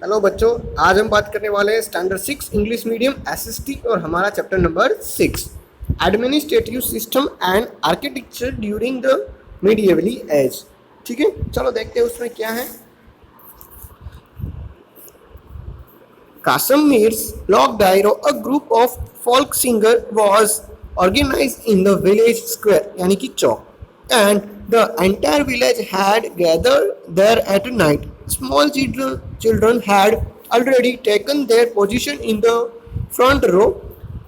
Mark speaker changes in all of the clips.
Speaker 1: Hello बच्चों, आज हम बात करने वाले हैं स्टैंडर्ड 6 इंग्लिश मीडियम एसएसटी और हमारा chapter number 6 administrative system and architecture during the medievally age. ठीक है, चलो देखते हैं उसमें क्या है। Kashmir's Lok Dairo, a group of folk singer was organized in the village square यानी कि चौक, and the entire village had gathered there at night. Small children had already taken their position in the front row.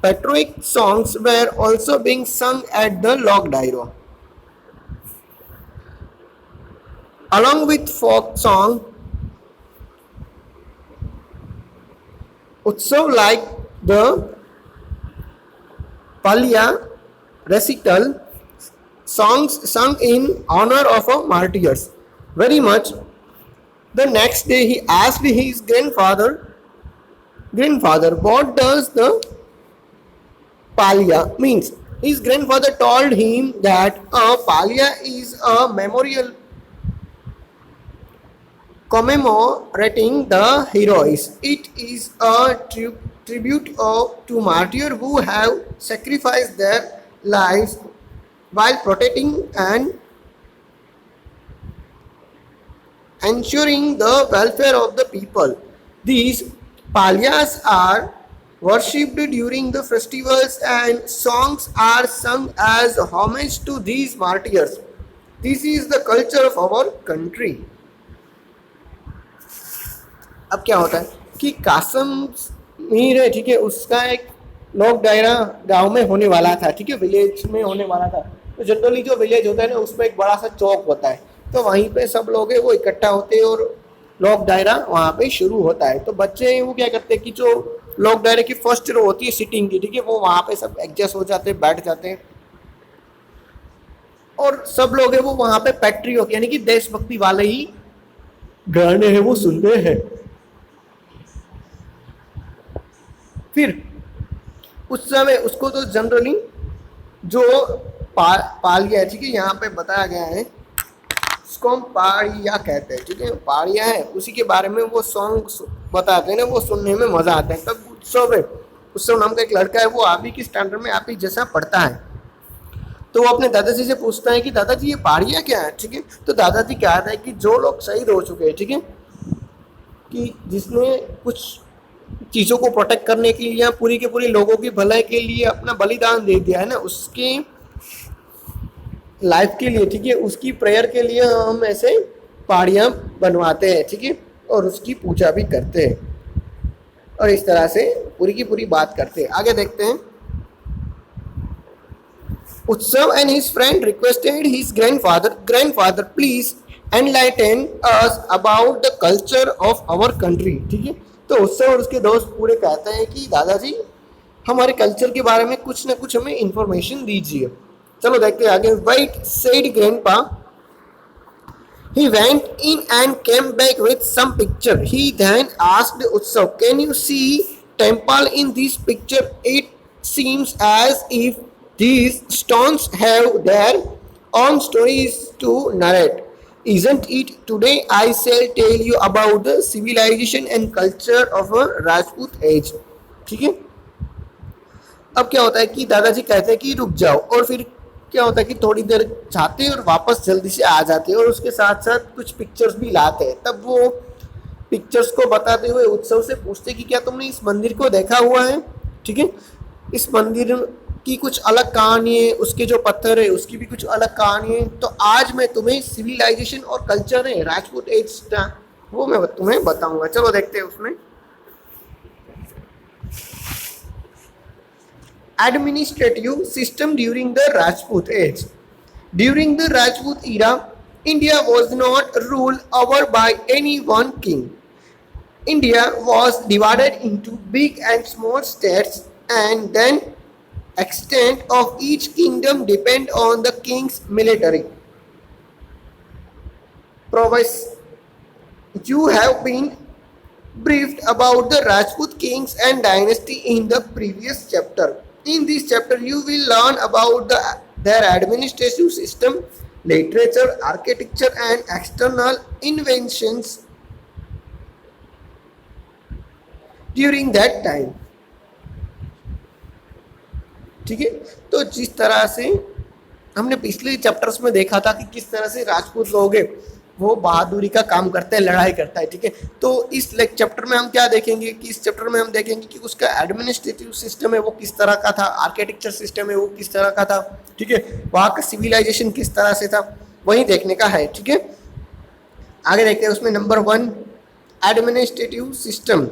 Speaker 1: Patriotic songs were also being sung at the Lok Dairo. Along with folk song, Utsav like the Palya recital, songs sung in honor of our martyrs. Very much. The next day he asked his grandfather, what does the Palya means? His grandfather told him that a Palya is a memorial commemorating the heroes. It is a tribute to martyrs who have sacrificed their lives while protecting and ensuring the welfare of the people. These palyas are worshipped during the festivals and songs are sung as homage to these martyrs. This is the culture of our country. अब क्या होता है कि कासमीर है, ठीक है, उसका एक लोक डायरा गांव में होने वाला था, ठीक है, विलेज में होने वाला था। तो जनरली जो विलेज होता है ना, उसमें एक बड़ा सा चौक होता है, तो वहीं पे सब लोग है वो इकट्ठा होते हैं और लोक डायरा वहाँ पे शुरू होता है। तो बच्चे वो क्या करते हैं कि जो लोक डायरे की फर्स्ट रो होती है सिटिंग की, ठीक है, वो वहाँ पे सब एडजस्ट हो जाते हैं, बैठ जाते हैं और सब लोग है वो वहाँ पे पैट्रियट यानी कि देशभक्ति वाले ही गाने हैं वो सुनते हैं। फिर उस समय उसको तो जनरली जो पालिया है, ठीक है, यहाँ पे बताया गया है, उसको हम पाड़िया कहते हैं, ठीक है, पाड़िया है, उसी के बारे में वो सॉन्ग बताते हैं ना, वो सुनने में मजा आता है। तब उत्सव है, उत्सव नाम का एक लड़का है, वो आप ही की स्टैंडर्ड में आप ही जैसा पढ़ता है। तो वो अपने दादाजी से पूछता है कि दादाजी ये पाड़िया क्या है, ठीक है। तो दादाजी कहता है कि जो लोग शहीद हो चुके हैं, ठीक है, कि जिसने कुछ चीज़ों को प्रोटेक्ट करने के लिए या पूरी के पूरी लोगों की भलाई के लिए अपना बलिदान दे दिया है ना, उसके लाइफ के लिए, ठीक है, उसकी प्रेयर के लिए हम ऐसे पहाड़ियाँ बनवाते हैं, ठीक है, और उसकी पूजा भी करते हैं और इस तरह से पूरी की पूरी बात करते हैं। आगे देखते हैं। Utsav and his friend requested his grandfather please enlighten us about the culture of our country, ठीक है। तो उत्सव और उसके दोस्त पूरे कहते हैं कि दादाजी हमारे कल्चर के बारे में कुछ ना कुछ हमें इंफॉर्मेशन दीजिए। चलो देखते हैं आगे। White said grandpa. He went in and came back with some picture. He then asked Utsav, can you see temple in this picture? It seems as if these stones have their own stories to narrate. Isn't it? Today I shall tell you about the civilization and culture of a Rajput age. ठीक है। अब क्या होता है कि दादाजी कहते हैं कि रुक जाओ, और फिर क्या होता है कि थोड़ी देर जाते हैं और वापस जल्दी से आ जाते हैं और उसके साथ साथ कुछ पिक्चर्स भी लाते हैं। तब वो पिक्चर्स को बताते हुए उत्सव से पूछते कि क्या तुमने इस मंदिर को देखा हुआ है, ठीक है, इस मंदिर की कुछ अलग कहानी है, उसके जो पत्थर है उसकी भी कुछ अलग कहानी है। तो आज मैं तुम्हें सिविलाइजेशन और कल्चर है राजपूत एज का वो मैं तुम्हें बताऊंगा। चलो देखते हैं उसमें। Administrative system during the Rajput age. During the Rajput era, India was not ruled over by any one king. India was divided into big and small states, and then extent of each kingdom depend on the king's military prowess. You have been briefed about the Rajput kings and dynasty in the previous chapter. In this chapter, you will learn about their administrative system, literature, architecture, and external inventions during that time. ठीक है, तो जिस तरह से हमने पिछले chapters में देखा था कि किस तरह से राजपूत लोग हैं वो बहादुरी का काम करते हैं, लड़ाई करता है। ठीक है, तो इस चैप्टर में हम क्या देखेंगे कि इस चैप्टर में हम देखेंगे कि उसका एडमिनिस्ट्रेटिव सिस्टम है वो किस तरह का था, आर्किटेक्चर सिस्टम है वो किस तरह का था। ठीक है, वहाँ का सिविलाइजेशन किस तरह से था, वही देखने का है। ठीक है, आगे देखते हैं उसमें number 1 administrative system.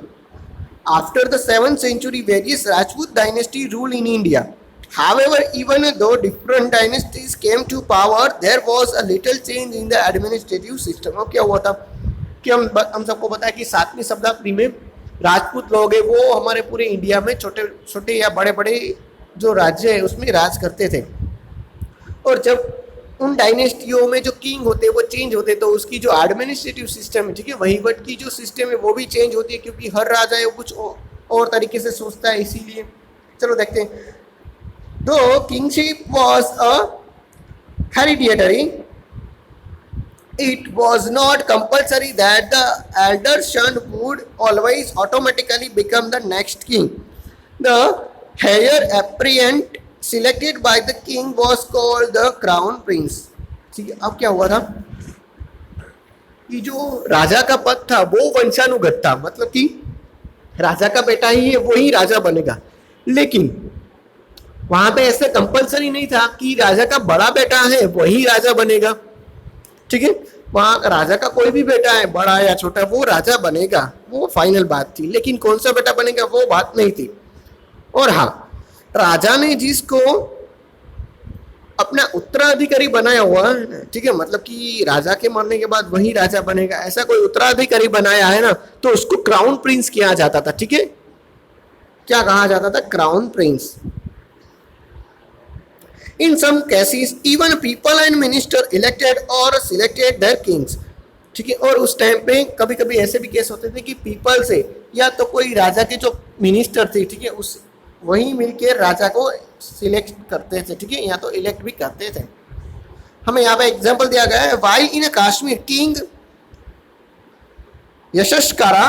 Speaker 1: After the 7th century various Rajput dynasty rule in India. However, even though different dynasties came to power, there was a little change in the administrative system. अब क्या हुआ था कि हम सबको पता है कि 7वीं शताब्दी में राजपूत लोग हैं वो हमारे पूरे इंडिया में छोटे छोटे या बड़े बड़े जो राज्य है उसमें राज करते थे। और जब उन डायनेस्टियों में जो किंग होते हैं वो चेंज होते तो उसकी जो एडमिनिस्ट्रेटिव सिस्टम है, ठीक है, वहीवट की जो सिस्टम है वो भी चेंज होती है, क्योंकि हर राजा है वो कुछ और तरीके से सोचता है, इसीलिए। चलो देखते हैं। दो kingship was a hereditary, it was not compulsory that the elder son would always automatically become the next king. The heir apparent selected by the king was called the crown prince. ठीक है, अब क्या हुआ था कि जो राजा का पद था वो वंशानुगत था, मतलब कि राजा का बेटा ही है वही राजा बनेगा। लेकिन वहां पे ऐसे कंपलसरी नहीं था कि राजा का बड़ा बेटा है वही राजा बनेगा। ठीक है, वहां राजा का कोई भी बेटा है बड़ा या छोटा वो राजा बनेगा, वो फाइनल बात थी। लेकिन कौन सा बेटा बनेगा वो बात नहीं थी। और हाँ, राजा ने जिसको अपना उत्तराधिकारी बनाया हुआ है, ठीक है, मतलब कि राजा के मरने के बाद वही राजा बनेगा, ऐसा कोई उत्तराधिकारी बनाया है ना, तो उसको क्राउन प्रिंस किया जाता था। ठीक है, क्या कहा जाता था? Crown Prince. In some cases, even people and minister elected or selected their kings. ठीक है, और उस टाइम पे कभी कभी ऐसे भी केस होते थे कि पीपल से या तो कोई राजा के जो मिनिस्टर थे, ठीक है, उस वही मिलके राजा को सिलेक्ट करते थे, ठीक है, या तो इलेक्ट भी करते थे। हमें यहाँ पे एग्जांपल दिया गया है, while in Kashmir king Yashaskara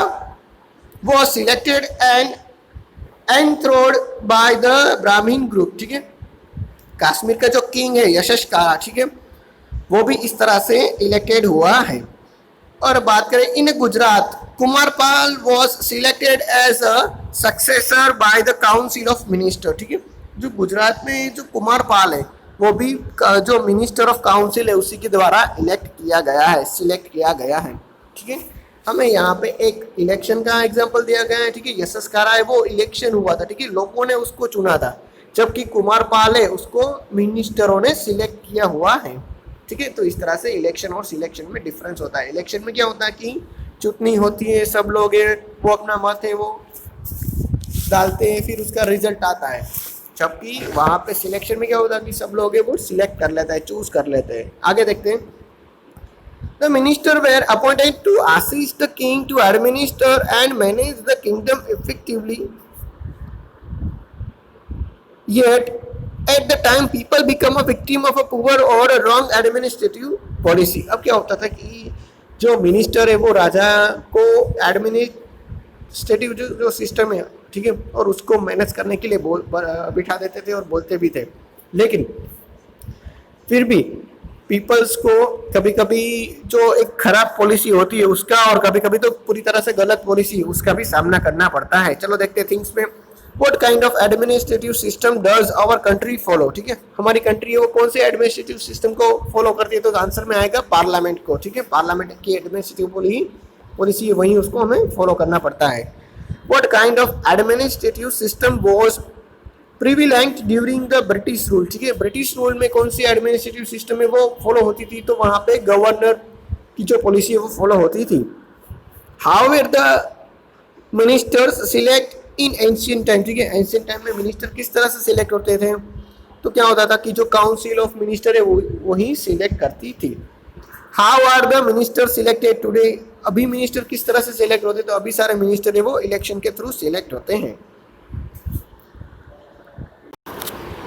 Speaker 1: was selected and enthroned by the Brahmin group। ठीक है, कश्मीर का जो किंग है यशस्कारा, ठीक है, वो भी इस तरह से इलेक्टेड हुआ है। और बात करें in Gujarat, Kumarpal was selected as a successor by the council of minister. ठीक है, जो गुजरात में जो कुमारपाल है वो भी जो मिनिस्टर ऑफ काउंसिल है उसी के द्वारा इलेक्ट किया गया है, सिलेक्ट किया गया है। ठीक है, हमें यहाँ पे एक इलेक्शन का एग्जाम्पल दिया गया है। ठीक है, यशस्कारा है वो इलेक्शन हुआ था, ठीक है, लोगों ने उसको चुना था, जबकि कुमारपाल है उसको मिनिस्टरों ने सिलेक्ट किया हुआ है। ठीक है, तो इस तरह से इलेक्शन और सिलेक्शन में डिफरेंस होता है। इलेक्शन में क्या होता है कि चुटनी होती है, सब लोग वो अपना मत है वो डालते हैं, फिर उसका रिजल्ट आता है। जबकि वहाँ पे सिलेक्शन में क्या होता है कि सब लोग वो सिलेक्ट कर लेता है, चूज कर लेते हैं। आगे देखते हैं। The minister were appointed to assist the king to administer and manage the kingdom effectively. Yet, at the time, people become a victim of a poor or a wrong administrative policy. अब क्या होता था कि जो minister है वो राजा को administrative जो सिस्टम है, ठीक है, और उसको मैनेज करने के लिए बिठा देते थे और बोलते भी थे। लेकिन फिर भी पीपल्स को कभी कभी जो एक खराब पॉलिसी होती है उसका, और कभी कभी तो पूरी तरह से गलत पॉलिसी उसका भी सामना करना पड़ता है। चलो देखते हैं थिंग्स में। What kind of administrative system does our country follow? ठीक है, हमारी कंट्री है वो कौन से एडमिनिस्ट्रेटिव सिस्टम को फॉलो करती है? तो आंसर में आएगा पार्लियामेंट को। ठीक है, पार्लियामेंट की एडमिनिस्ट्रेटिव पॉलिसी वही उसको हमें फॉलो करना पड़ता है। What kind of administrative system was prevalent during the British rule? ठीक है, ब्रिटिश रूल में कौन सी एडमिनिस्ट्रेटिव सिस्टम है वो फॉलो होती थी? तो वहाँ पे गवर्नर की जो पॉलिसी है वो फॉलो होती थी। However, the ministers select in ancient time, ठीक है, एंशियंट टाइम में मिनिस्टर किस तरह से सिलेक्ट होते थे? तो क्या होता था कि जो काउंसिल ऑफ मिनिस्टर है वही सिलेक्ट करती थी। How are the minister selected today? अभी मिनिस्टर किस तरह से सिलेक्ट होते? तो अभी सारे मिनिस्टर है वो इलेक्शन के थ्रू सिलेक्ट होते हैं।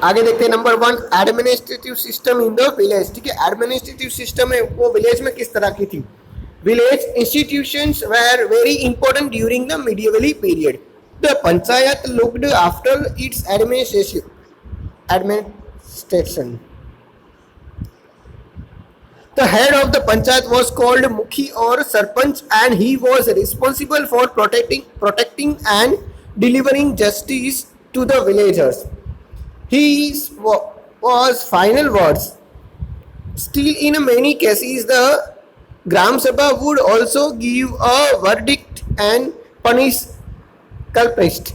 Speaker 1: आगे देखते हैं number 1 administrative system in the village. ठीक है, एडमिनिस्ट्रेटिव सिस्टम है वो विलेज में किस तरह की थी? Village institutions were very important during the medievally period. The panchayat looked after its administration. The head of the panchayat was called Mukhi or Sarpanch, and he was responsible for protecting and delivering justice to the villagers. His was final words. Still, in many cases, the Gram Sabha would also give a verdict and punish culprits.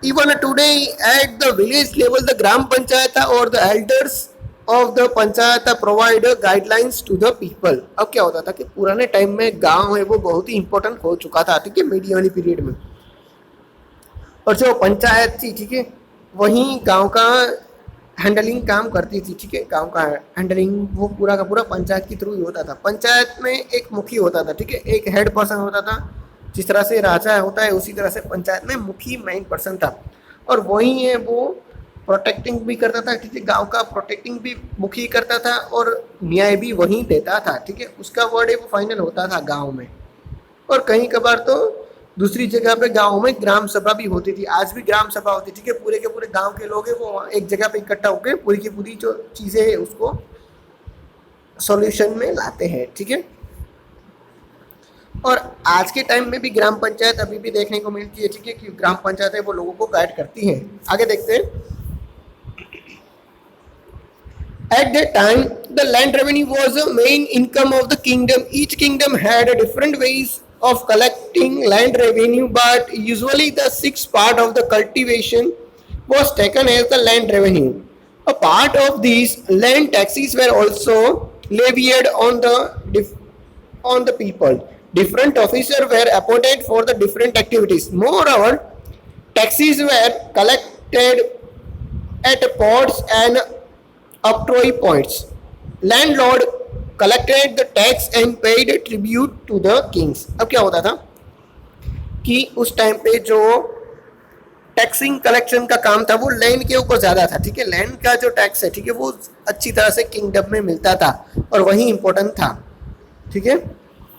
Speaker 1: Even today, at the village level, the Gram Panchayata or the elders of the Panchayata provide guidelines to the people. अब क्या होता था कि पुराने time में गांव है वो बहुत ही इंपॉर्टेंट हो चुका था, ठीक है, मीडियवली पीरियड में। और जो पंचायत थी, ठीक है, वही गांव का हैंडलिंग काम करती थी, ठीक है, गांव का हैंडलिंग वो पूरा का पूरा पंचायत के थ्रू ही होता था। पंचायत में एक मुखी होता था, ठीक है, एक हेड पर्सन होता था। जिस तरह से राजा होता है उसी तरह से पंचायत में मुखी मेन पर्सन था, और वही है वो प्रोटेक्टिंग भी करता था, ठीक है, गांव का प्रोटेक्टिंग भी मुखी करता था और न्याय भी वही देता था, ठीक है, उसका वर्ड है वो फाइनल होता था गांव में। और कहीं कभार तो दूसरी जगह पे गांव में ग्राम सभा भी होती थी, आज भी ग्राम सभा होती है, ठीक है, पूरे के पूरे गांव के लोग हैं वो एक जगह पे इकट्ठा होकर पूरी की पूरी जो चीजें है उसको सॉल्यूशन में लाते हैं, ठीक है। और आज के टाइम में भी ग्राम पंचायत अभी भी देखने को मिलती है, ठीक है, कि ग्राम पंचायत है वो लोगों को गाइड करती है। आगे देखते हैं। At that time, the land revenue was the main income of the kingdom. Each kingdom had different ways of collecting land revenue, but usually the sixth part of the cultivation was taken as the land revenue. A part of these land taxes were also levied on the people. Different officers were appointed for the different activities. Moreover, taxes were collected at ports and octroi points. Landlord collected the tax and paid tribute to the kings. अब क्या होता था कि उस time पे जो taxing collection का काम था वो लैंड के ऊपर ज्यादा था, ठीक है, लैंड का जो टैक्स है, ठीक है, वो अच्छी तरह से किंगडम में मिलता था और वही इंपॉर्टेंट था, ठीक है।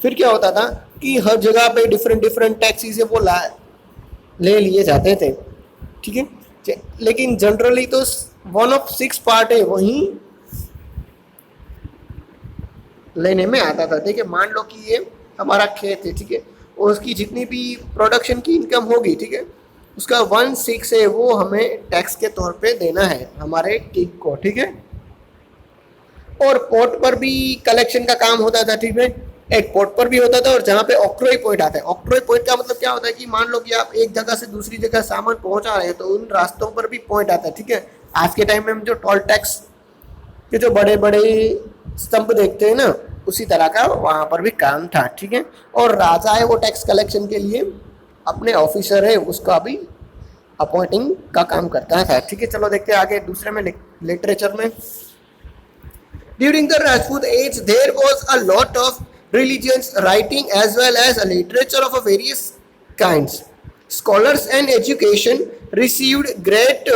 Speaker 1: फिर क्या होता था कि हर जगह पे डिफरेंट डिफरेंट टैक्सेस है वो ले लिए जाते थे, ठीक है, लेकिन जनरली तो 1/6 पार्ट है वही लेने में आता था, ठीक है। मान लो कि ये हमारा खेत है, ठीक है, और उसकी जितनी भी प्रोडक्शन की इनकम होगी, ठीक है, उसका 1/6 है वो हमें टैक्स के तौर पे देना है हमारे किंग को, ठीक है। और पोर्ट पर भी कलेक्शन का काम होता था, ठीक है, एक पोर्ट पर भी होता था और जहाँ पे ऑक्ट्रॉय पॉइंट आता है। ऑक्ट्रॉय पॉइंट का मतलब क्या होता है कि मान लो कि आप एक जगह से दूसरी जगह सामान पहुंचा रहे हैं तो उन रास्तों पर भी पॉइंट आता है, ठीक है। आज के टाइम में हम जो टोल टैक्स के जो बड़े बड़े स्तंभ देखते हैं ना, उसी तरह का वहाँ पर भी काम था, ठीक है। और राजा है वो टैक्स कलेक्शन के लिए अपने ऑफिसर है उसका भी अपॉइंटिंग का काम करता था, ठीक है। चलो देखते हैं आगे दूसरे में लिटरेचर में। During the Rajput age there was a lot of religions writing as well as a literature of a various kinds. Scholars and education received great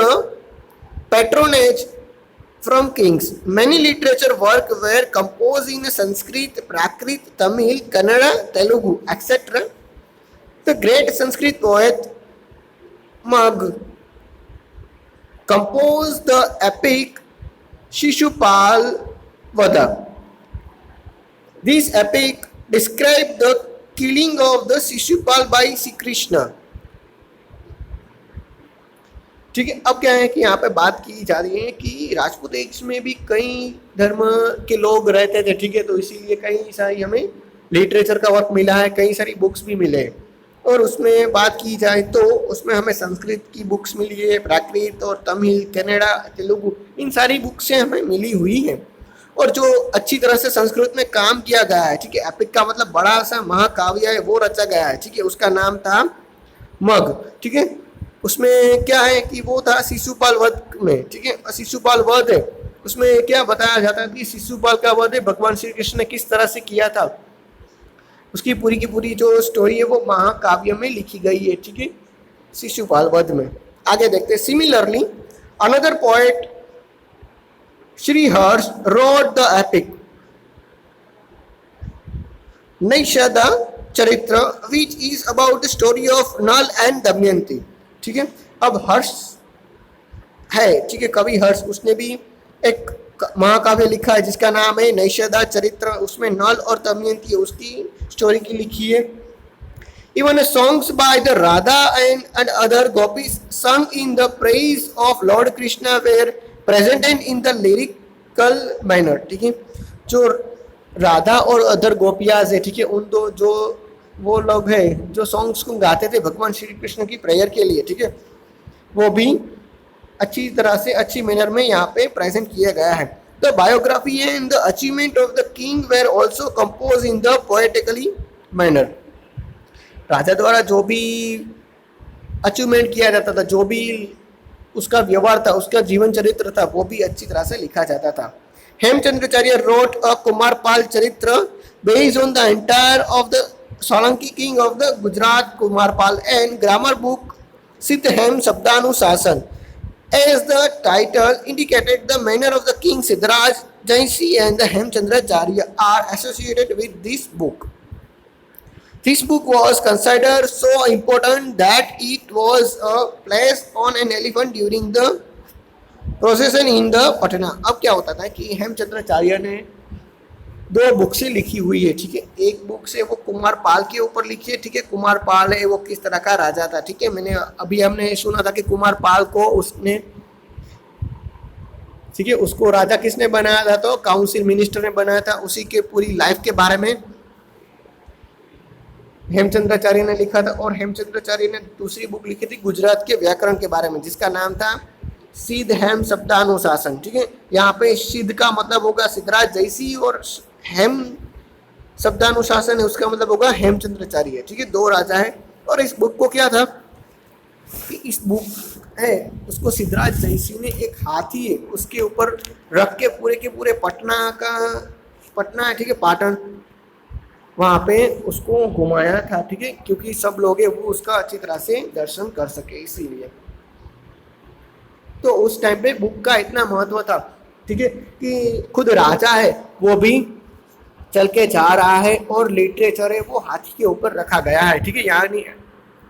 Speaker 1: patronage from kings. Many literature work were composed in Sanskrit, Prakrit, Tamil, Kannada, Telugu, etc. The great Sanskrit poet Magh composed the epic Shishupal Vada. This epic described the killing of the Shishupal by Sri Krishna. ठीक है, अब क्या है कि यहाँ पे बात की जा रही है कि राजपूत एज में भी कई धर्म के लोग रहते थे, ठीक है, तो इसीलिए कई सारी हमें लिटरेचर का वर्क मिला है, कई सारी बुक्स भी मिले। और उसमें बात की जाए तो उसमें हमें संस्कृत की बुक्स मिली है, प्राकृत और तमिल, कन्नड़ा, तेलुगु, इन सारी बुक्स हमें मिली हुई हैं। और जो अच्छी तरह से संस्कृत में काम किया गया है, ठीक है, एपिक का मतलब बड़ा सा महाकाव्य है वो रचा गया है, ठीक है, उसका नाम था मग, ठीक है। उसमें क्या है कि वो था शिशुपाल वध में, ठीक है, शिशुपाल वध है, उसमें क्या बताया जाता है कि शिशुपाल का वध है भगवान श्री कृष्ण ने किस तरह से किया था, उसकी पूरी की पूरी जो स्टोरी है वो महाकाव्य में लिखी गई है, ठीक है, शिशुपाल वध में। आगे देखते हैं। Similarly another poet Srihars wrote the epic Naishada Charitra, which is about the story of Nal and Damayanti. ठीक है। अब हर्ष है, ठीक है, कवि हर्ष, उसने भी एक महाकाव्य लिखा है जिसका नाम है नैषधा चरित्र। उसमें नल और दमयंती उसकी स्टोरी की लिखी है। Even songs by the Radha and other gopis sung in the praise of Lord Krishna were presented in the lyrical manner, ठीक है। जो राधा और अदर गोपियाज है, ठीक है, उन दो जो वो लोग हैं जो सॉन्ग्स को गाते थे भगवान श्री कृष्ण की प्रेयर के लिए, ठीक है, वो भी अच्छी तरह से अच्छी मैनर में यहाँ पे प्रेजेंट किया गया है। The biography and the achievement of the king were also compose in the poetically manner. राजा द्वारा जो भी अचीवमेंट किया जाता था, जो भी उसका व्यवहार था, उसका जीवन चरित्र था, वो भी अच्छी तरह से लिखा जाता था। हेमचंद्राचार्य रोट अ कुमारपाल चरित्र based on the entire of the Solanki king of the Gujarat Kumarpal and grammar book सिद्ध हेम शब्दानुशासन। As the title indicated, the manner of the king Siddharaj Jaisi and the Hemchandracharya are associated with this book. This book was considered so important that it was placed on an elephant during the procession in the Patna. अब क्या होता था कि हेमचंद्राचार्य ने दो book से लिखी हुई है, ठीक है। एक बुक से वो कुमारपाल के ऊपर लिखी है, ठीक है। कुमारपाल है वो किस तरह का राजा था, ठीक है। मैंने अभी हमने सुना था कि कुमारपाल को उसने, ठीक है, उसको राजा किसने बनाया था, तो काउंसिल मिनिस्टर ने बनाया था। उसी के पूरी लाइफ के बारे में हेमचंद्राचार्य ने लिखा था। और हेमचंद्राचार्य ने दूसरी बुक लिखी थी गुजरात के व्याकरण के बारे में, जिसका नाम था सिद्ध हेम शब्दानुशासन, ठीक है। यहाँ पे सिद्ध का मतलब होगा सिद्धराज जैसी और हेम शब्दानुशासन है उसका मतलब होगा हेमचंद्राचार्य, ठीक है। दो राजा है। और इस बुक को क्या था कि इस बुक है उसको सिद्धराज जैसी ने एक हाथी है उसके ऊपर रख के पूरे पटना है, ठीक है, पाटन, वहाँ पे उसको घुमाया था, ठीक है, क्योंकि सब लोग वो उसका अच्छी तरह से दर्शन कर सके, इसीलिए। तो उस टाइम पे बुक का इतना महत्व था, ठीक है, कि खुद राजा है वो भी चल के जा रहा है और लिटरेचर है वो हाथी के ऊपर रखा गया है, ठीक है।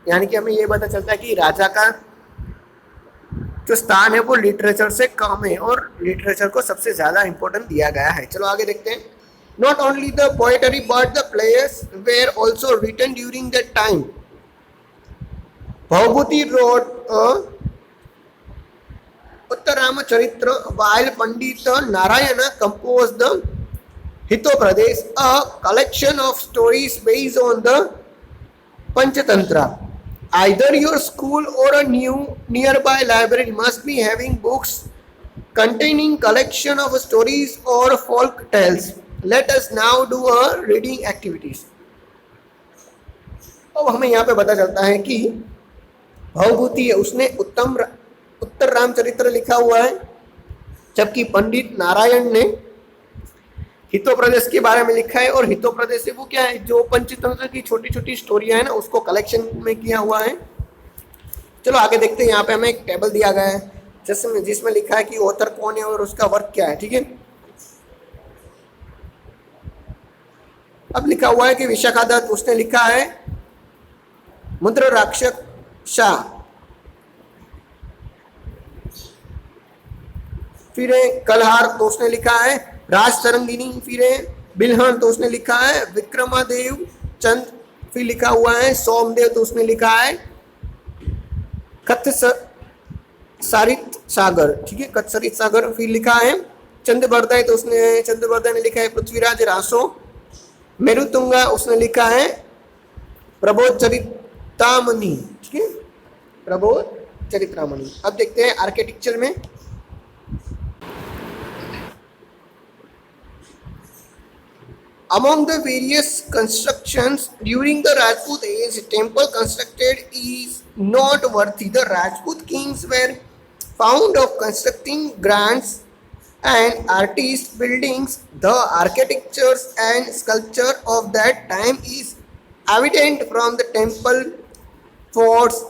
Speaker 1: यानी कि हमें ये पता चलता है कि राजा का जो स्थान है वो लिटरेचर से कम है और लिटरेचर को सबसे ज्यादा इंपॉर्टेंट दिया गया है। चलो आगे देखते हैं। Not only the poetry but the plays were also written during that time. Bhavabhuti wrote a Uttarama Charitra while Pandit Narayana composed the Hitopradesh, a collection of stories based on the Panchatantra. Either your school or a nearby library must be having books containing collection of stories or folk tales. Let us now do a reading activities. अब हमें यहाँ पे पता चलता है कि भवभूति है उसने उत्तर रामचरित्र लिखा हुआ है, जबकि पंडित नारायण ने हितोप्रदेश के बारे में लिखा है। और हितोप्रदेश से वो क्या है, जो पंचतंत्र की छोटी छोटी स्टोरियां है ना, उसको कलेक्शन में किया हुआ है। चलो आगे देखते हैं। यहाँ पे हमें एक टेबल दिया गया है जिसमें लिखा है कि ऑथर कौन है और उसका वर्क क्या है, ठीक है। अब लिखा हुआ है कि विशाखा दत्त, उसने लिखा है मुद्र राक्षसा। फिर कलहार, तो उसने लिखा है राज तरंगिनी। फिर बिलहन, तो उसने लिखा है विक्रमादेव चंद। फिर लिखा हुआ है सोमदेव, तो उसने लिखा है कत्सरित सागर, ठीक है, कत्सरित सागर। फिर लिखा है चंद्रवर्धय, तो चंद्रवर्धय ने लिखा है पृथ्वीराज रासो। मेरुतुंगा, उसने लिखा है प्रबोध चरितामणि, ठीक है, प्रबोध चरित्रामणि। अब देखते हैं आर्किटेक्चर में। Among the various constructions during the Rajput age, temple constructed is noteworthy. The Rajput kings were fond of constructing grand and artist buildings. The architecture and sculpture of that time is evident from the temple, forts,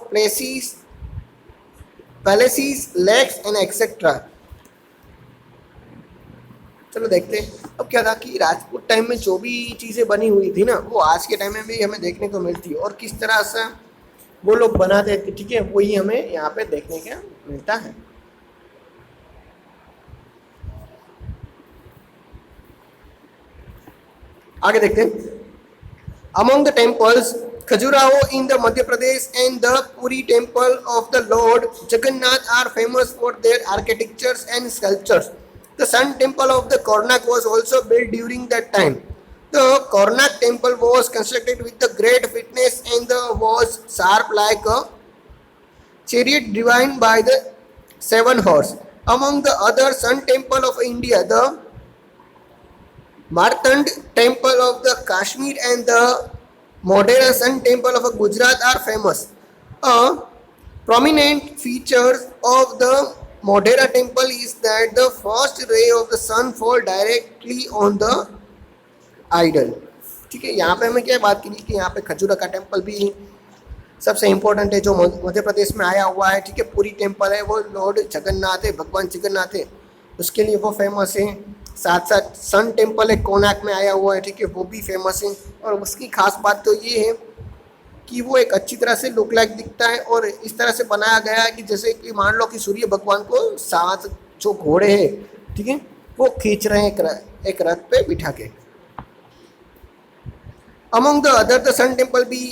Speaker 1: palaces, lakes and etc. चलो देखते हैं। अब क्या था कि Rajput time में जो भी चीज़ें बनी हुई थी ना, वो आज के टाइम में भी हमें देखने को मिलती है। और किस तरह से वो लोग बनाते थे, ठीक है, वही हमें यहाँ पे देखने को मिलता है। आगे देखते हैं। Among the temples, Khajuraho in the Madhya Pradesh and the Puri temple of the Lord Jagannath are famous for their architectures and sculptures. The Sun temple of the Karnak was also built during that time. The Karnak temple was constructed with the great fitness and was sharp like a chariot driven by the 7 horse. Among the other Sun temple of India, the Martand temple of the Kashmir and the Modera Sun temple of Gujarat are famous. A prominent feature of the Modera temple is that the first ray of the sun fall directly on the idol. ठीक है, यहाँ पे हमें क्या बात की कि यहाँ पे खजूरा का टेम्पल भी सबसे इम्पोर्टेंट है जो मध्य प्रदेश में आया हुआ है। ठीक है, पूरी टेम्पल है वो लॉर्ड जगन्नाथ है, भगवान जगन्नाथ है, उसके लिए वो फेमस है। साथ साथ सन टेम्पल है कोणार्क में आया हुआ है, ठीक है, वो भी फेमस है। और उसकी खास बात तो ये है कि वो एक अच्छी तरह से लुक लाइक दिखता है और इस तरह से बनाया गया है कि जैसे कि मान लो कि सूर्य भगवान को 7 जो घोड़े हैं, ठीक है, वो खींच रहे हैं एक रथ पे बिठा के। Among the other the sun temple भी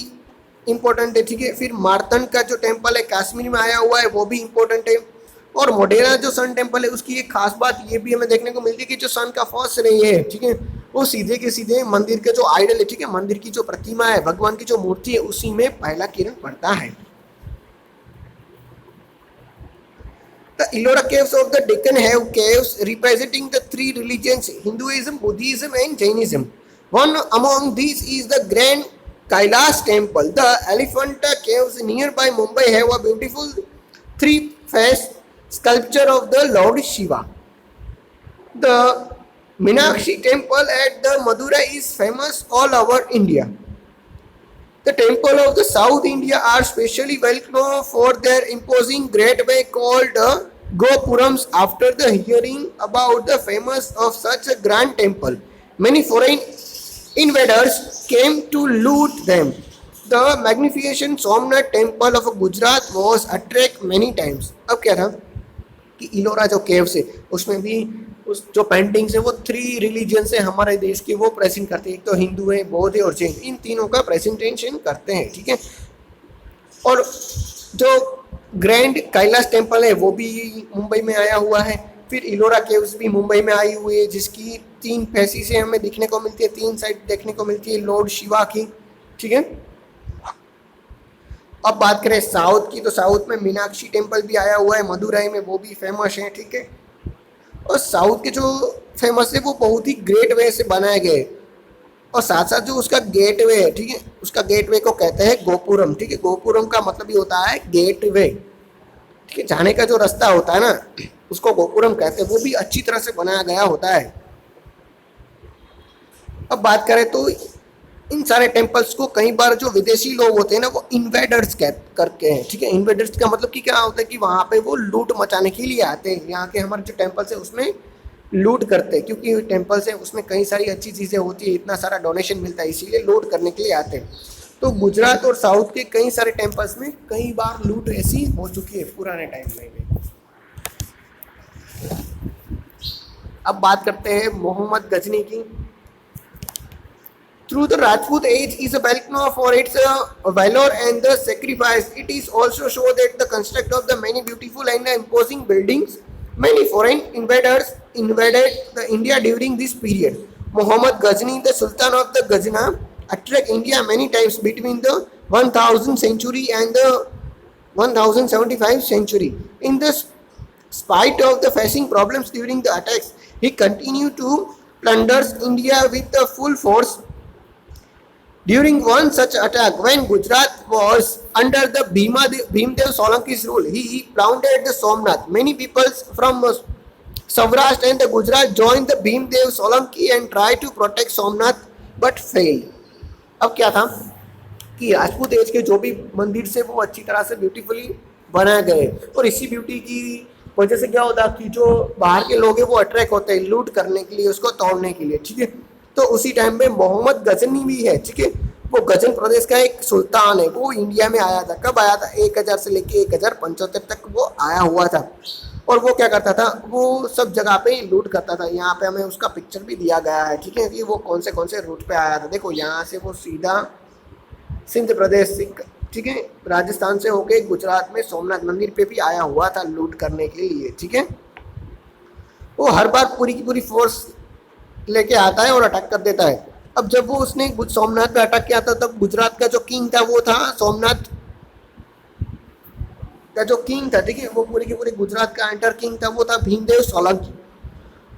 Speaker 1: इम्पोर्टेंट है, ठीक है। फिर मार्तंड का जो टेम्पल है काश्मीर में आया हुआ है वो भी इम्पोर्टेंट है। और मोडेरा जो सन टेम्पल है उसकी एक खास बात ये भी हमें देखने को मिलती है कि जो सन का फर्स्ट रे है, ठीक है, वो सीधे के सीधे मंदिर के जो आइडल है, ठीक है, मंदिर की जो प्रतिमा है, भगवान की जो मूर्ति है, उसी में पहला किरण पड़ता है। The Ellora caves of the Deccan have caves representing the 3 religions, Hinduism, Buddhism and Jainism. One among these is the Grand Kailash temple. The Elephanta caves nearby Mumbai have a beautiful 3-faced sculpture of the Lord Shiva. The Meenakshi temple at the Madurai is famous all over India. The temple of the South India are specially well known for their imposing great way called Gopurams. After the hearing about the famous of such a grand temple, many foreign invaders came to loot them. The magnificent Somnath temple of Gujarat was attacked many times. अब क्या था कि इलोरा जो caves है उसमें भी उस जो पेंटिंग्स है वो 3 रिलीजन से हमारे देश के वो प्रेजेंट करते हैं। एक तो हिंदू है, बौद्ध है और जैन, इन तीनों का प्रेजेंटेशन करते हैं, ठीक है। और जो ग्रैंड कैलाश टेम्पल है वो भी मुंबई में आया हुआ है। फिर इलोरा केव्स भी मुंबई में आई हुई है जिसकी 3 फेसिस से हमें देखने को मिलती है, 3 साइड देखने को मिलती है लॉर्ड शिवा की, ठीक है। अब बात करें साउथ की, तो साउथ में मीनाक्षी टेम्पल भी आया हुआ है मदुराई में, वो भी फेमस है, ठीक है। और साउथ के जो फेमस है वो बहुत ही ग्रेट वे से बनाए गए और साथ साथ जो उसका गेट वे है, ठीक है, उसका गेट वे को कहते हैं गोपुरम, ठीक है। गोपुरम का मतलब ये होता है गेट वे, ठीक है, जाने का जो रास्ता होता है ना उसको गोपुरम कहते हैं, वो भी अच्छी तरह से बनाया गया होता है। अब बात करें तो इन सारे टेम्पल्स को कई बार जो विदेशी लोग होते हैं ना वो इन्वेडर्स करके हैं, ठीक है। इन्वेडर्स का मतलब कि क्या होता है कि वहाँ पे वो लूट मचाने के लिए आते हैं, यहाँ के हमारे जो टेम्पल्स है उसमें लूट करते हैं, क्योंकि टेम्पल्स है उसमें कई सारी अच्छी चीज़ें होती है, इतना सारा डोनेशन मिलता है, इसीलिए लूट करने के लिए आते हैं। तो गुजरात और साउथ के कई सारे टेम्पल्स में कई बार लूट ऐसी हो चुकी है पुराने टाइम में। अब बात करते हैं मोहम्मद गजनी की। Through the Rajput age is well known for its valor and the sacrifice. It is also shown that the construct of the many beautiful and imposing buildings. Many foreign invaders invaded the India during this period. Muhammad Ghazni, the Sultan of the Ghazna, attacked India many times between the 1000th century and the 1075th century. In the spite of the facing problems during the attacks, he continued to plunder India with the full force. During one such attack, when Gujarat was under the Bhimdev Solanki's rule, he plundered the Somnath. Many people from Saurashtra and the Gujarat joined the Bhimdev Solanki and tried to protect Somnath, but failed. अब क्या था कि Rajput as के जो भी मंदिर से वो अच्छी तरह से ब्यूटीफुली बनाए गए और इसी ब्यूटी की वजह से क्या होता कि जो बाहर के लोग हैं वो अट्रैक्ट होते हैं लूट करने के लिए, उसको तोड़ने के लिए, ठीक है। तो उसी टाइम पे मोहम्मद गजनी भी है, ठीक है, वो गजन प्रदेश का एक सुल्तान है, वो इंडिया में आया था। कब आया था? 1000 से लेके 1075 तक वो आया हुआ था। और वो क्या करता था, वो सब जगह पे लूट करता था। यहाँ पे हमें उसका पिक्चर भी दिया गया है, ठीक है, कि वो कौन से रूट पे आया था। देखो यहाँ से वो सीधा सिंध प्रदेश, ठीक है, राजस्थान से होके गुजरात में सोमनाथ मंदिर पे भी आया हुआ था लूट करने के लिए, ठीक है। वो हर बार पूरी की पूरी फोर्स लेके आता है और अटैक कर देता है। अब जब वो उसने सोमनाथ पे अटैक किया था, तब गुजरात का जो किंग था वो था सोमनाथ का जो किंग था, ठीक है, वो पूरी की पूरी गुजरात का एंटर किंग था, वो था भीमदेव सोलंकी।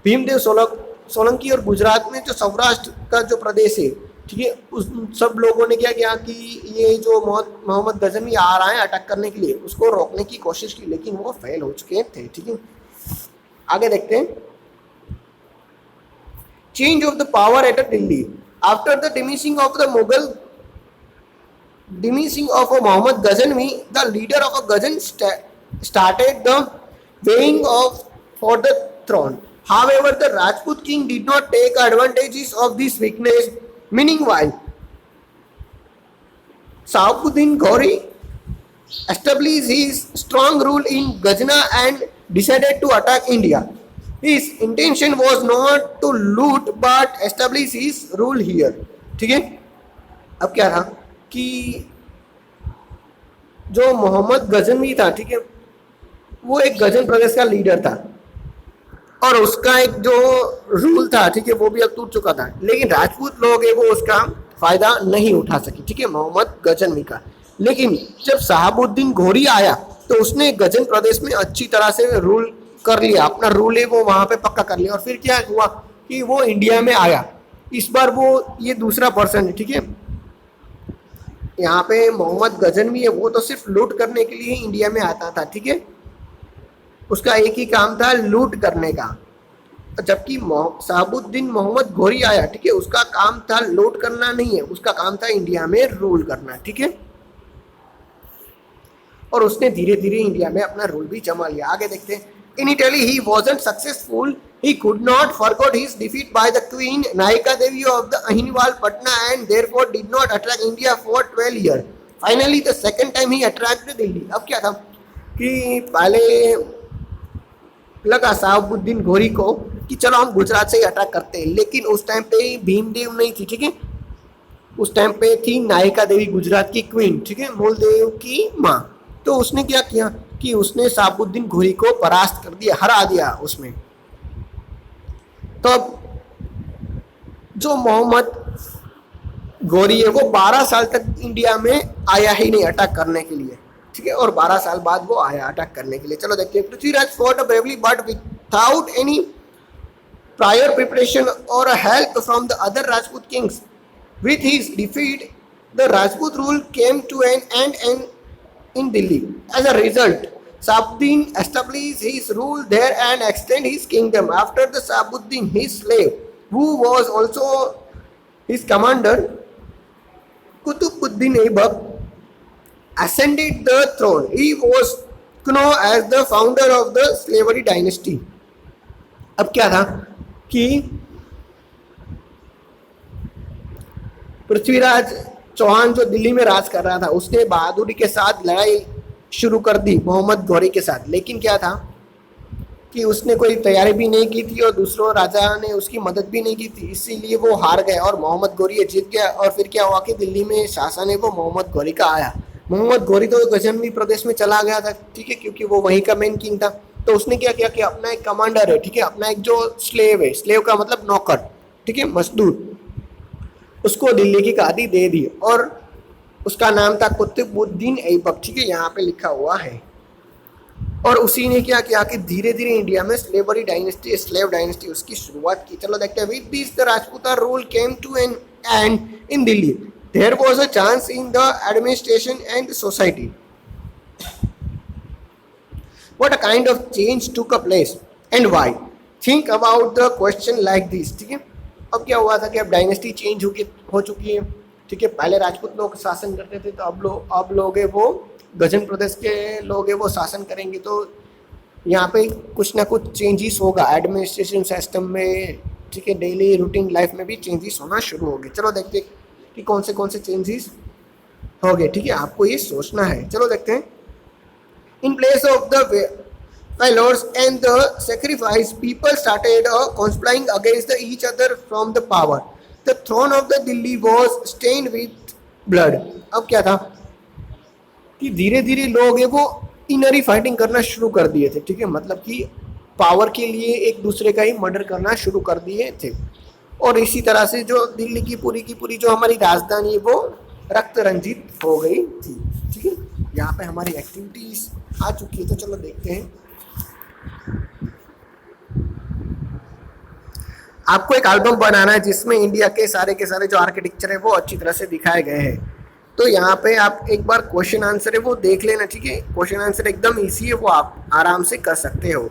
Speaker 1: भीमदेव सोलंकी। और गुजरात में जो सौराष्ट्र का जो प्रदेश है, ठीक है, उस सब लोगों ने क्या किया कि ये जो मोहम्मद गजनवी आ रहा है अटैक करने के लिए, उसको रोकने की कोशिश की, लेकिन वो फेल हो चुके थे, ठीक है। आगे देखते हैं। Change of the power at Delhi after the diminishing of the Mughal diminishing of Muhammad Ghazanvi, the leader of a Ghazan started the weighing of for the throne. However, the Rajput king did not take advantages of this weakness. Meanwhile, Sahabuddin Ghori established his strong rule in Ghazna and decided to attack India. His intention was not to loot but establish his rule here. ठीक है, अब क्या था कि जो मोहम्मद गजनवी था, ठीक है, वो एक गजन प्रदेश का लीडर था और उसका एक जो रूल था, ठीक है, वो भी अब टूट चुका था। लेकिन राजपूत लोग है वो उसका फायदा नहीं उठा सके, ठीक है, मोहम्मद गजनवी का। लेकिन जब शहाबुद्दीन घोरी आया तो उसने गजन प्रदेश में अच्छी तरह से रूल कर लिया, अपना रूल है वो वहां पे पक्का कर लिया। और फिर क्या हुआ कि वो इंडिया में आया। इस बार वो ये दूसरा पर्सन है, ठीक है। यहाँ पे मोहम्मद गजनवी है, वो तो सिर्फ लूट करने के लिए इंडिया में आता था, ठीक है, उसका एक ही काम था लूट करने का। जबकि शहाबुद्दीन मोहम्मद घोरी आया, ठीक है, उसका काम था लूट करना नहीं है, उसका काम था इंडिया में रूल करना, ठीक है। और उसने धीरे धीरे इंडिया में अपना रूल भी जमा लिया। आगे देखते हैं। In Italy he wasn't successful. He could not forget his defeat by the Queen Nayika Devi of the Ahiniwal Patna and therefore did not attack India for 12 years. Finally, the second time he attacked Delhi. अब क्या था कि पहले लगा शहाबुद्दीन घोरी को कि चलो हम गुजरात से ही अटैक करते हैं, लेकिन उस टाइम पे भीमदेव नहीं थी, ठीक है, उस टाइम पे थी नायिका देवी, गुजरात की क्वीन, ठीक है, मूलदेव की माँ। तो उसने क्या किया कि उसने शहाबुद्दीन घोरी को परास्त कर दिया, हरा दिया उसमें। तो अब जो मोहम्मद घोरी है वो 12 साल तक इंडिया में आया ही नहीं अटैक करने के लिए, ठीक है, और 12 साल बाद वो आया अटैक करने के लिए। चलो देखते हैं। Prithviraj fought bravely but without any prior preparation और help from the other Rajput kings. With his defeat, the Rajput rule came to an end in Delhi. As a result, Shahabuddin established his rule there and extended his kingdom. After the Shahabuddin, his slave, who was also his commander, Qutbuddin Aibak, ascended the throne. He was known as the founder of the slavery dynasty. अब क्या था कि पृथ्वीराज चौहान जो दिल्ली में राज कर रहा था, उसने बहादुरी के साथ लड़ाई शुरू कर दी मोहम्मद घोरी के साथ। लेकिन क्या था कि उसने कोई तैयारी भी नहीं की थी और दूसरों राजा ने उसकी मदद भी नहीं की थी, इसीलिए वो हार गए और मोहम्मद घोरी जीत गया। और फिर क्या हुआ कि दिल्ली में शासन है वो मोहम्मद घोरी का आया। मोहम्मद घोरी तो गजनवी प्रदेश में चला गया था, ठीक है, क्योंकि वो वहीं का मेन किंग था। तो उसने क्या किया कि अपना एक कमांडर है, ठीक है, अपना एक जो स्लेव है, स्लेव का मतलब नौकर, ठीक है, मजदूर, उसको दिल्ली की गादी दे दी और उसका नाम था कुतुबुद्दीन ऐबक, ठीक है, यहाँ पे लिखा हुआ है। और उसी ने क्या किया कि धीरे धीरे इंडिया में स्लेवरी डायनेस्टी, स्लेव डायनेस्टी उसकी शुरुआत की। चलो देखते हैं। With this the Rajput rule came to an end in Delhi. There was a change in the administration and society. What a kind of change took a place and why? Think about the question like this, ठीक है। अब क्या हुआ था कि अब dynasty change हो चुकी है, ठीक है। पहले राजपूत लोग शासन करते थे, तो अब लोग है वो गजन प्रदेश के लोग है वो शासन करेंगे। तो यहाँ पे कुछ ना कुछ चेंजेस होगा एडमिनिस्ट्रेशन सिस्टम में, ठीक है, डेली रूटीन लाइफ में भी चेंजेस होना शुरू होंगे। चलो देखते कि कौन से चेंजेस हो गए, ठीक है, आपको ये सोचना है। चलो देखते हैं। In place of the failures and the sacrifice, people started conspiring against each other from the power. The throne of the Delhi was stained with blood. अब क्या था कि धीरे धीरे लोग है वो इनरी फाइटिंग करना शुरू कर दिए थे, ठीक है, मतलब कि पावर के लिए एक दूसरे का ही मर्डर करना शुरू कर दिए थे। और इसी तरह से जो दिल्ली की पूरी जो हमारी राजधानी है वो रक्त रंजित हो गई थी, ठीक है। यहाँ पे हमारी एक्टिविटीज आ चुकी है, तो चलो देखते हैं। आपको एक एल्बम बनाना है जिसमें इंडिया के सारे जो आर्किटेक्चर है वो अच्छी तरह से दिखाए गए हैं। तो यहाँ पे आप एक बार क्वेश्चन आंसर है वो देख लेना, ठीक है। क्वेश्चन आंसर एकदम इजी है, वो आप आराम से कर सकते हो,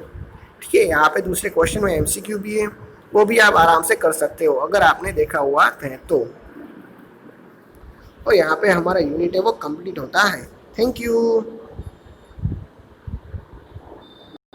Speaker 1: ठीक है। यहाँ पे दूसरे क्वेश्चन में एमसीक्यू भी है, वो भी आप आराम से कर सकते हो अगर आपने देखा हुआ है तो। और यहाँ पे हमारा यूनिट है वो कंप्लीट होता है। Thank you.